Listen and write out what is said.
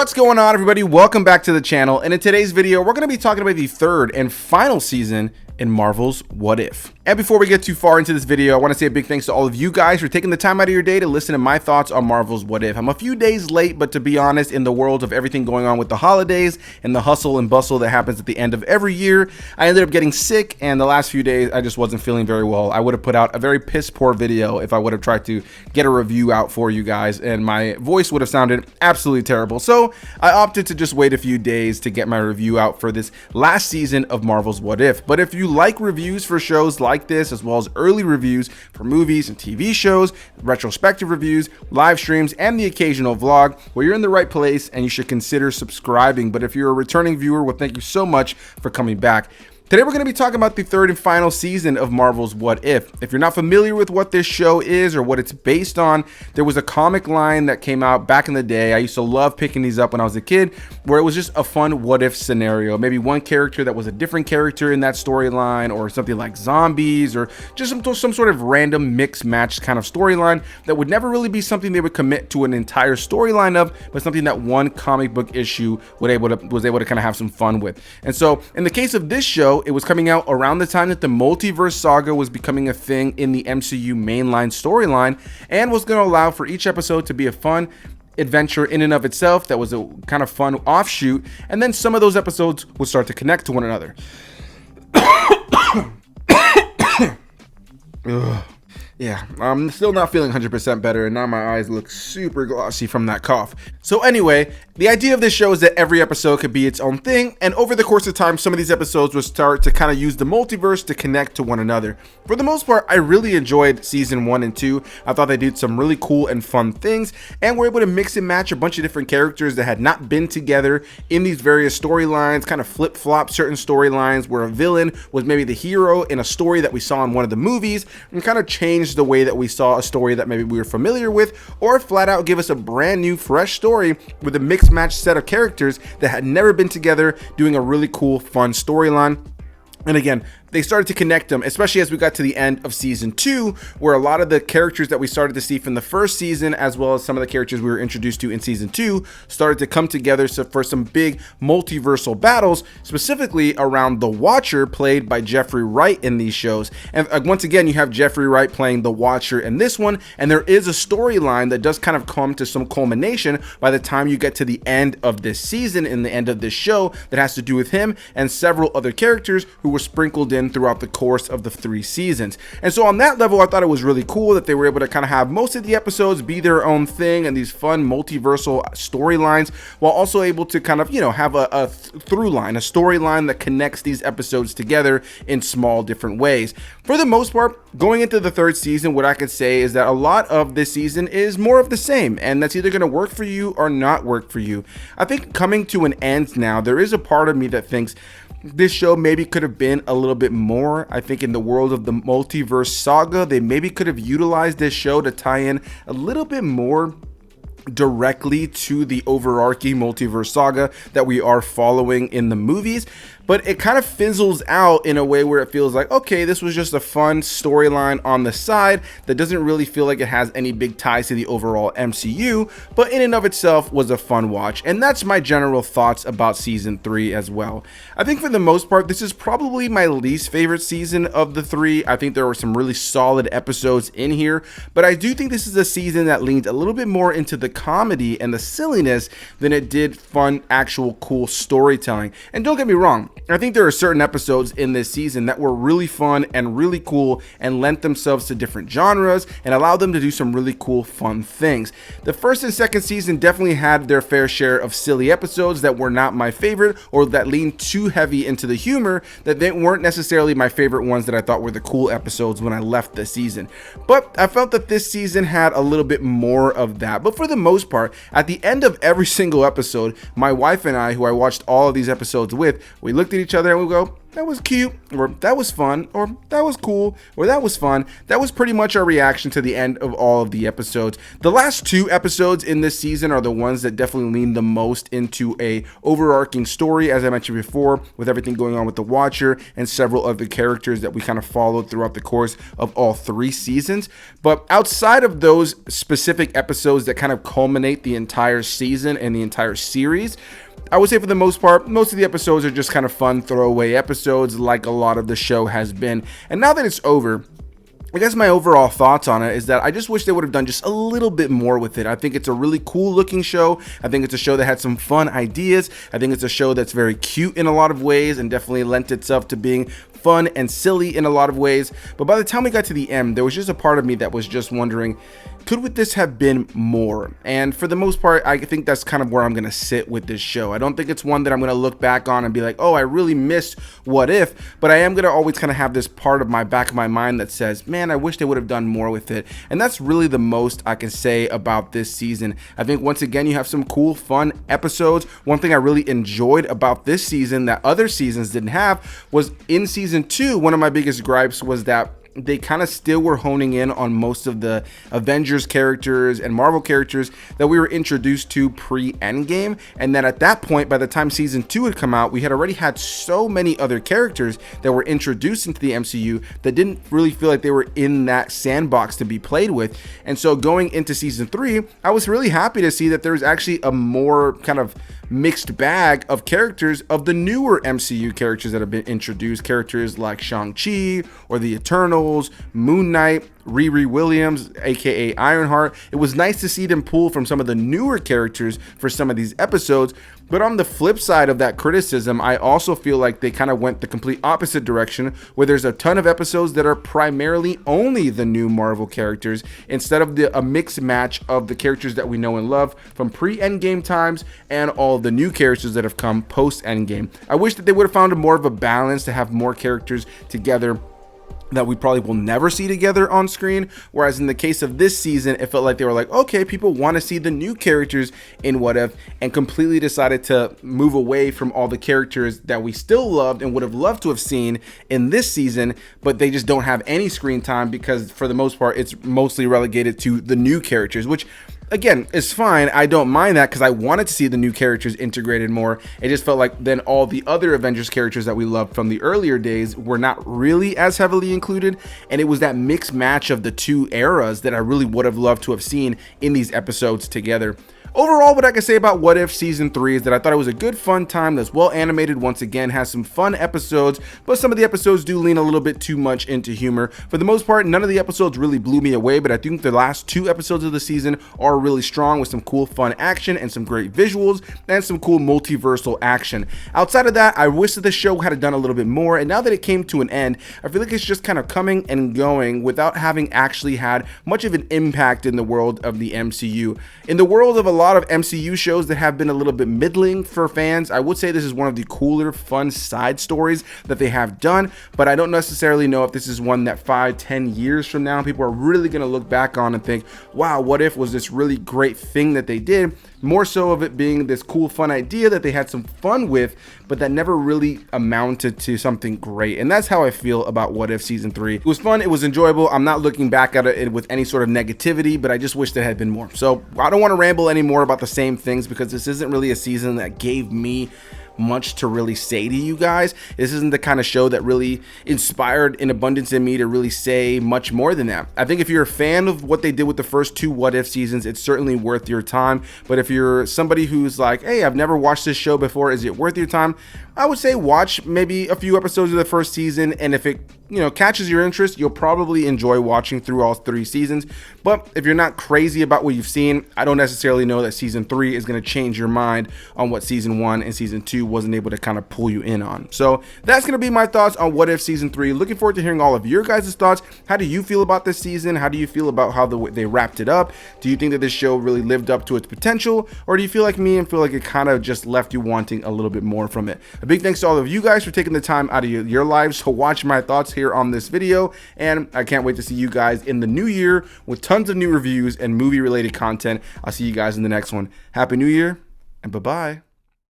What's going on, everybody? Welcome back to the channel, and in today's video we're going to be talking about the third and final season in Marvel's What If. And before we get too far into this video, I want to say a big thanks to all of you guys for taking the time out of your day to listen to my thoughts on Marvel's What If. I'm a few days late, but to be honest, in the world of everything going on with the holidays and the hustle and bustle that happens at the end of every year, I ended up getting sick, and the last few days I just wasn't feeling very well. I would have put out a very piss poor video if I would have tried to get a review out for you guys, and my voice would have sounded absolutely terrible. So I opted to just wait a few days to get my review out for this last season of Marvel's What If. But if you like reviews for shows like this, as well as early reviews for movies and TV shows, retrospective reviews, live streams, and the occasional vlog, well, you're in the right place and you should consider subscribing. But if you're a returning viewer, well, thank you so much for coming back. Today we're going to be talking about the third and final season of Marvel's What If. If you're not familiar with what this show is or what it's based on, there was a comic line that came out back in the day. I used to love picking these up when I was a kid, where it was just a fun what if scenario. Maybe one character that was a different character in that storyline, or something like zombies, or just some sort of random mix match kind of storyline that would never really be something they would commit to an entire storyline of, but something that one comic book issue was able to kind of have some fun with. And so in the case of this show, it was coming out around the time that the multiverse saga was becoming a thing in the MCU mainline storyline, and was going to allow for each episode to be a fun adventure in and of itself that was a kind of fun offshoot, and then some of those episodes would start to connect to one another. Ugh. Yeah, I'm still not feeling 100% better, and now my eyes look super glossy from that cough. So anyway, the idea of this show is that every episode could be its own thing, and over the course of time, some of these episodes would start to kind of use the multiverse to connect to one another. For the most part, I really enjoyed season 1 and 2. I thought they did some really cool and fun things, and were able to mix and match a bunch of different characters that had not been together in these various storylines, kind of flip-flop certain storylines where a villain was maybe the hero in a story that we saw in one of the movies, and kind of change the way that we saw a story that maybe we were familiar with, or flat out give us a brand new fresh story with a mixed match set of characters that had never been together, doing a really cool fun storyline. And again, they started to connect them, especially as we got to the end of season 2, where a lot of the characters that we started to see from the first season, as well as some of the characters we were introduced to in season 2, started to come together for some big multiversal battles, specifically around the Watcher, played by Jeffrey Wright in these shows. And once again, you have Jeffrey Wright playing the Watcher in this one, and there is a storyline that does kind of come to some culmination by the time you get to the end of this season and the end of this show, that has to do with him and several other characters who were sprinkled in throughout the course of the 3 seasons. And so on that level, I thought it was really cool that they were able to kind of have most of the episodes be their own thing and these fun multiversal storylines, while also able to kind of, you know, have a through line, a storyline that connects these episodes together in small different ways. For the most part, going into the 3rd season, what I could say is that a lot of this season is more of the same, and that's either going to work for you or not work for you. I think coming to an end now, there is a part of me that thinks this show maybe could have been a little bit more. I think in the world of the multiverse saga, they maybe could have utilized this show to tie in a little bit more directly to the overarching multiverse saga that we are following in the movies. But it kind of fizzles out in a way where it feels like, okay, this was just a fun storyline on the side that doesn't really feel like it has any big ties to the overall MCU, but in and of itself was a fun watch. And that's my general thoughts about season 3 as well. I think for the most part, this is probably my least favorite season of the 3. I think there were some really solid episodes in here, but I do think this is a season that leaned a little bit more into the comedy and the silliness than it did fun, actual cool storytelling. And don't get me wrong, I think there are certain episodes in this season that were really fun and really cool and lent themselves to different genres and allowed them to do some really cool, fun things. The 1st and 2nd season definitely had their fair share of silly episodes that were not my favorite, or that leaned too heavy into the humor, that they weren't necessarily my favorite ones that I thought were the cool episodes when I left the season. But I felt that this season had a little bit more of that. But for the most part, at the end of every single episode, my wife and I, who I watched all of these episodes with, we looked looked at each other and we go, that was cute, or that was fun, or that was cool, or that was fun. That was pretty much our reaction to the end of all of the episodes. The last 2 episodes in this season are the ones that definitely lean the most into a overarching story, as I mentioned before, with everything going on with the Watcher and several other characters that we kind of followed throughout the course of all 3 seasons. But outside of those specific episodes that kind of culminate the entire season and the entire series, I would say for the most part, most of the episodes are just kind of fun throwaway episodes like a lot of the show has been. And now that it's over, I guess my overall thoughts on it is that I just wish they would have done just a little bit more with it. I think it's a really cool looking show. I think it's a show that had some fun ideas. I think it's a show that's very cute in a lot of ways and definitely lent itself to being fun and silly in a lot of ways. But by the time we got to the end, there was just a part of me that was just wondering, could this have been more? And for the most part, I think that's kind of where I'm going to sit with this show. I don't think it's one that I'm going to look back on and be like, oh, I really missed What If, but I am going to always kind of have this part of my back of my mind that says, man, I wish they would have done more with it. And that's really the most I can say about this season. I think once again, you have some cool, fun episodes. One thing I really enjoyed about this season that other seasons didn't have was in season 2, one of my biggest gripes was that they kind of still were honing in on most of the Avengers characters and Marvel characters that we were introduced to pre-Endgame, and then at that point, by the time season 2 had come out, we had already had so many other characters that were introduced into the MCU that didn't really feel like they were in that sandbox to be played with. And so going into season 3, I was really happy to see that there was actually a more kind of mixed bag of characters of the newer MCU characters that have been introduced, characters like Shang-Chi or the Eternals, Moon Knight, Riri Williams, aka Ironheart. It was nice to see them pull from some of the newer characters for some of these episodes. But on the flip side of that criticism, I also feel like they kind of went the complete opposite direction, where there's a ton of episodes that are primarily only the new Marvel characters, instead of a mix match of the characters that we know and love from pre-Endgame times and all the new characters that have come post-Endgame. I wish that they would have found more of a balance to have more characters together that we probably will never see together on screen, whereas in the case of this season, it felt like they were like, okay, people want to see the new characters in What If, and completely decided to move away from all the characters that we still loved and would have loved to have seen in this season, but they just don't have any screen time because for the most part, it's mostly relegated to the new characters, which again, it's fine. I don't mind that because I wanted to see the new characters integrated more. It just felt like then all the other Avengers characters that we loved from the earlier days were not really as heavily included. And it was that mixed match of the 2 eras that I really would have loved to have seen in these episodes together. Overall, what I can say about What If Season 3 is that I thought it was a good fun time that's well animated, once again, has some fun episodes, but some of the episodes do lean a little bit too much into humor. For the most part, none of the episodes really blew me away, but I think the last 2 episodes of the season are really strong with some cool fun action and some great visuals and some cool multiversal action. Outside of that, I wish that the show had done a little bit more, and now that it came to an end, I feel like it's just kind of coming and going without having actually had much of an impact in the world of the MCU. In the world of a lot of MCU shows that have been a little bit middling for fans, I would say this is one of the cooler, fun side stories that they have done, but I don't necessarily know if this is one that 5-10 years from now people are really going to look back on and think, wow, What If was this really great thing that they did, more so of it being this cool, fun idea that they had some fun with, but that never really amounted to something great. And that's how I feel about What If Season 3. It was fun, it was enjoyable. I'm not looking back at it with any sort of negativity, but I just wish there had been more. So I don't want to ramble anymore about the same things because this isn't really a season that gave me much to really say to you guys. This isn't the kind of show that really inspired an abundance in me to really say much more than that. I think if you're a fan of what they did with the first 2 What If seasons, it's certainly worth your time. But if you're somebody who's like, hey, I've never watched this show before, is it worth your time? I would say watch maybe a few episodes of the first season, and if it catches your interest, you'll probably enjoy watching through all 3 seasons. But if you're not crazy about what you've seen, I don't necessarily know that season 3 is going to change your mind on what season 1 and season 2 wasn't able to kind of pull you in on. So that's going to be my thoughts on What If Season 3. Looking forward to hearing all of your guys' thoughts. How do you feel about this season? How do you feel about how they wrapped it up? Do you think that this show really lived up to its potential? Or do you feel like me and feel like it kind of just left you wanting a little bit more from it? A big thanks to all of you guys for taking the time out of your lives to watch my thoughts here on this video, and I can't wait to see you guys in the new year with tons of new reviews and movie related content. I'll see you guys in the next one. Happy New Year and bye-bye.